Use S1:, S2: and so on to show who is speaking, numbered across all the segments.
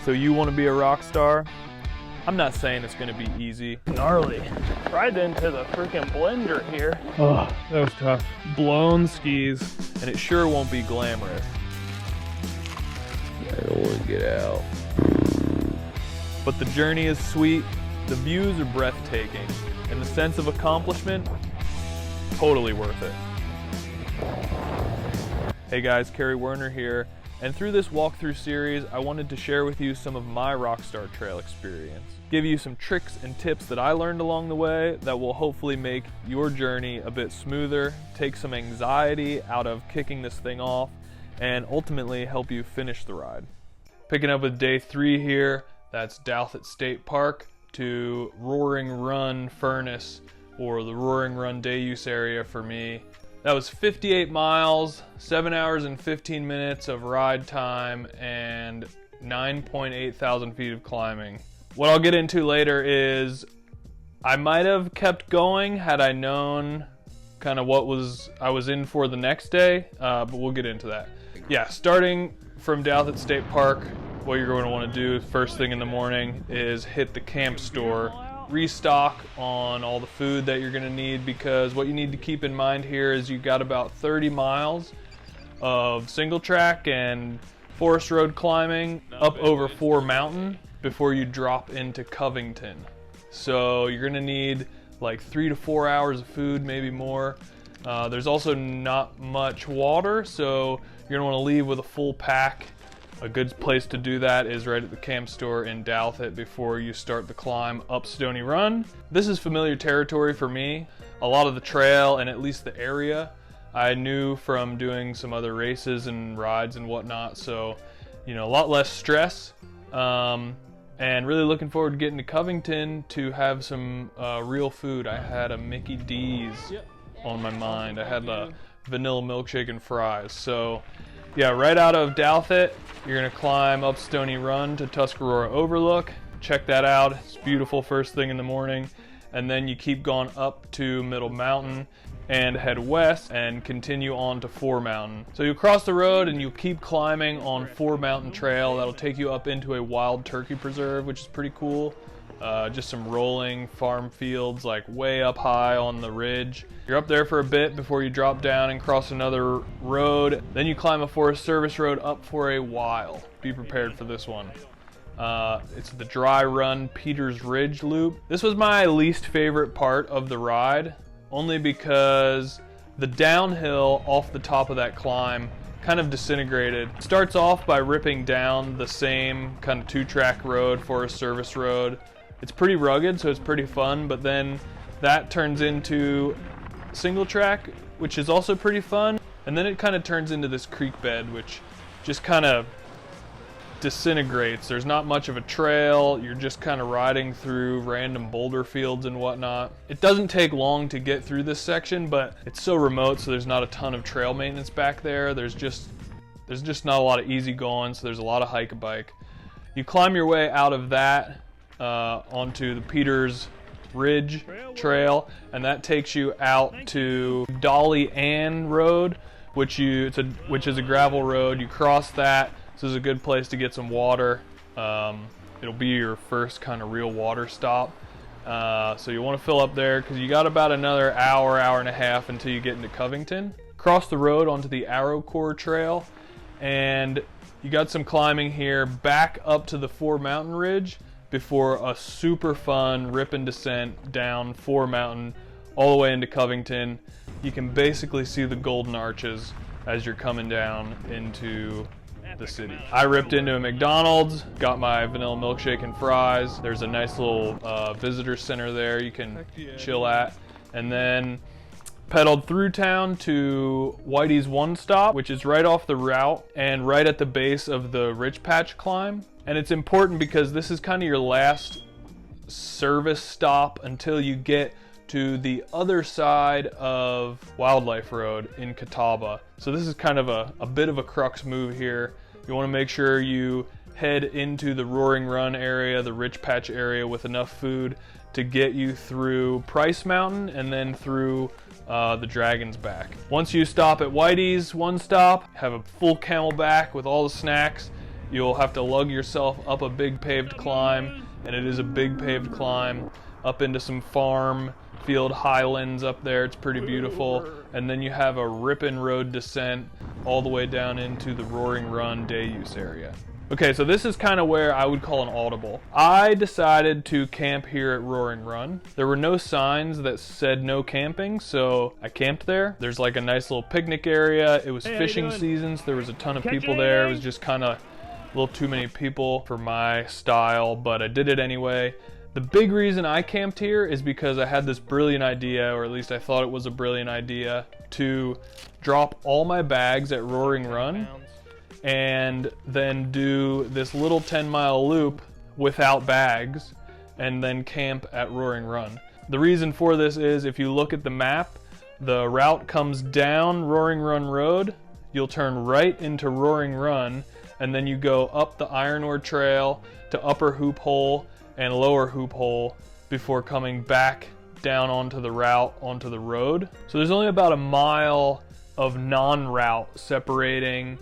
S1: So you want to be a rock star? I'm not saying it's going to be easy.
S2: Gnarly. Right into the freaking blender here.
S1: Oh, that was tough. Blown skis, and it sure won't be glamorous. I don't want to get out. But the journey is sweet, the views are breathtaking, and the sense of accomplishment, totally worth it. Hey guys, Kerry Werner here, and through this walkthrough series, I wanted to share with you some of my Rockstar Trail experience. Give you some tricks and tips that I learned along the way that will hopefully make your journey a bit smoother, take some anxiety out of kicking this thing off, and ultimately help you finish the ride. Picking up with day 3 here, that's Douthit State Park to Roaring Run Furnace, or the Roaring Run Day Use area for me. That was 58 miles, 7 hours and 15 minutes of ride time, and 9.8 thousand feet of climbing. What I'll get into later is I might have kept going had I known kind of what I was in for the next day, but we'll get into that. Yeah, starting from Douthit State Park, what you're going to want to do first thing in the morning is hit the camp store, restock on all the food that you're going to need, because what you need to keep in mind here is you got about 30 miles of single track and forest road climbing up over 4 Mountain before you drop into Covington. So you're going to need like 3 to 4 hours of food, maybe more. There's also not much water, so you're going to want to leave with a full pack. A good place to do that is right at the camp store in Douthit before you start the climb up Stony Run. This is familiar territory for me. A lot of the trail, and at least the area, I knew from doing some other races and rides and whatnot, so you know, a lot less stress. And really looking forward to getting to Covington to have some real food. I had a Mickey D's on my mind. I had a vanilla milkshake and fries. So yeah, right out of Douthit, you're gonna climb up Stony Run to Tuscarora Overlook. Check that out, it's beautiful first thing in the morning. And then you keep going up to Middle Mountain and head west and continue on to 4 Mountain. So you'll cross the road and you'll keep climbing on 4 Mountain Trail. That'll take you up into a wild turkey preserve, which is pretty cool. Just some rolling farm fields like way up high on the ridge. You're up there for a bit before you drop down and cross another road. Then you climb a Forest Service road up for a while. Be prepared for this one. It's the Dry Run Peters Ridge Loop. This was my least favorite part of the ride, only because the downhill off the top of that climb kind of disintegrated. It starts off by ripping down the same kind of 2-track road, Forest Service road. It's pretty rugged, so it's pretty fun, but then that turns into single track, which is also pretty fun, and then it kind of turns into this creek bed, which just kind of disintegrates. There's not much of a trail, you're just kind of riding through random boulder fields and whatnot. It doesn't take long to get through this section, but it's so remote, so there's not a ton of trail maintenance back there. There's just not a lot of easy going, so there's a lot of hike-a-bike. You climb your way out of that onto the Peters Ridge Trail, and that takes you out to Dolly Ann Road, which is a gravel road. You cross that. This is a good place to get some water. It'll be your first kind of real water stop. So you want to fill up there because you got about another hour and a half until you get into Covington. Cross the road onto the Arrow Core Trail, and you got some climbing here back up to the 4 Mountain Ridge before a super fun rip and descent down 4 Mountain all the way into Covington. You can basically see the Golden Arches as you're coming down into the city. I ripped into a McDonald's, got my vanilla milkshake and fries. There's a nice little visitor center there you can chill at, and then pedaled through town to Whitey's One Stop, which is right off the route and right at the base of the Ridge Patch climb. And it's important because this is kind of your last service stop until you get to the other side of Wildlife Road in Catawba. So this is kind of a bit of a crux move here. You want to make sure you head into the Roaring Run area, the Ridge Patch area, with enough food to get you through Price Mountain and then through the Dragon's Back. Once you stop at Whitey's One Stop, have a full Camelback with all the snacks, You'll have to lug yourself up a big paved climb, and it is a big paved climb, up into some farm field highlands up there. It's pretty beautiful. And then you have a ripping road descent all the way down into the Roaring Run day use area. Okay, so this is kind of where I would call an audible. I decided to camp here at Roaring Run. There were no signs that said no camping, so I camped there. There's like a nice little picnic area. It was fishing season, so there was a ton of people there. It was just kind of a little too many people for my style, but I did it anyway. The big reason I camped here is because I had this brilliant idea, or at least I thought it was a brilliant idea, to drop all my bags at Roaring Run and then do this little 10-mile loop without bags and then camp at Roaring Run. The reason for this is if you look at the map, the route comes down Roaring Run Road, you'll turn right into Roaring Run, and then you go up the Iron Ore Trail to Upper Hoop Hole and Lower Hoop Hole before coming back down onto the route, onto the road. So there's only about a mile of non-route separating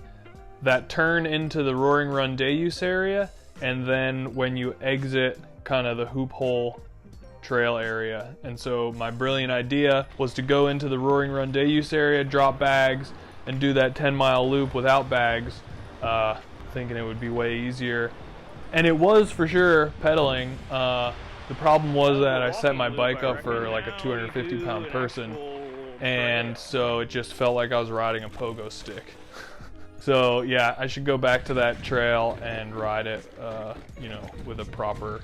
S1: that turn into the Roaring Run day use area, and then when you exit kind of the Hoop Hole trail area. And so my brilliant idea was to go into the Roaring Run day use area, drop bags, and do that 10-mile loop without bags, thinking it would be way easier. And it was for sure pedaling. The problem was that I set my bike up for like a 250-pound person, and so it just felt like I was riding a pogo stick. So yeah, I should go back to that trail and ride it, you know, with a proper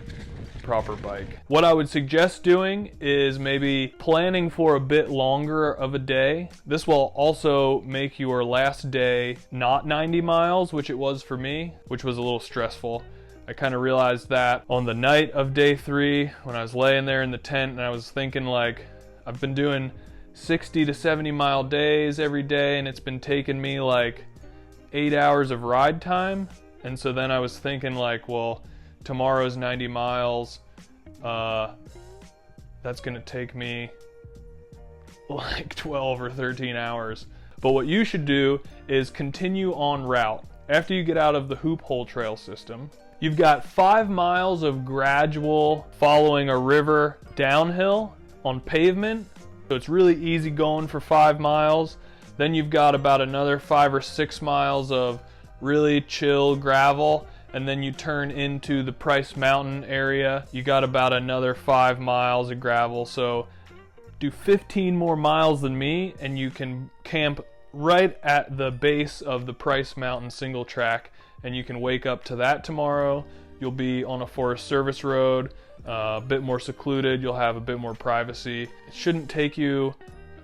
S1: bike. What I would suggest doing is maybe planning for a bit longer of a day. This will also make your last day not 90 miles, which it was for me, which was a little stressful. I kind of realized that on the night of day 3 when I was laying there in the tent, and I was thinking like, I've been doing 60 to 70 mile days every day, and it's been taking me like 8 hours of ride time. And so then I was thinking like, well, tomorrow's 90 miles, that's gonna take me like 12 or 13 hours. But what you should do is continue on route. After you get out of the Hoop Hole Trail system, you've got 5 miles of gradual following a river downhill on pavement. So it's really easy going for 5 miles. Then you've got about another 5 or 6 miles of really chill gravel, and then you turn into the Price Mountain area. You got about another 5 miles of gravel. So do 15 more miles than me, and you can camp right at the base of the Price Mountain single track, and you can wake up to that tomorrow. You'll be on a Forest Service road, a bit more secluded. You'll have a bit more privacy. It shouldn't take you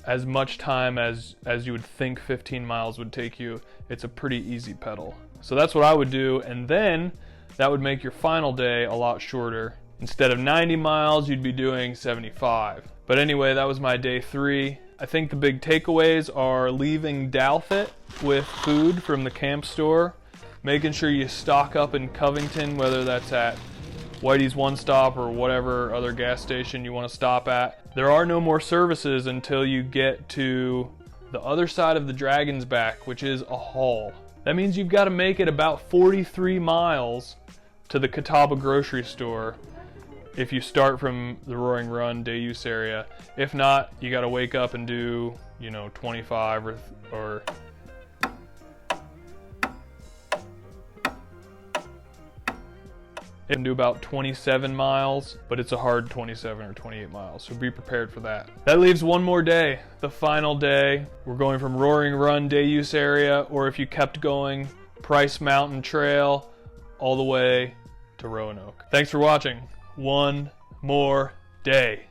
S1: as much time as you would think 15 miles would take you. It's a pretty easy pedal. So that's what I would do, and then that would make your final day a lot shorter. Instead of 90 miles, you'd be doing 75. But anyway, that was my day 3. I think the big takeaways are leaving Dalfit with food from the camp store, making sure you stock up in Covington, whether that's at Whitey's One Stop or whatever other gas station you want to stop at. There are no more services until you get to the other side of the Dragon's Back, which is a haul. That means you've got to make it about 43 miles to the Catawba grocery store if you start from the Roaring Run day use area. If not, you got to wake up and do, 25 or and do about 27 miles, but it's a hard 27 or 28 miles, so be prepared for that. That leaves one more day, the final day. We're going from Roaring Run day use area, or if you kept going, Price Mountain Trail all the way to Roanoke. Thanks for watching. One more day.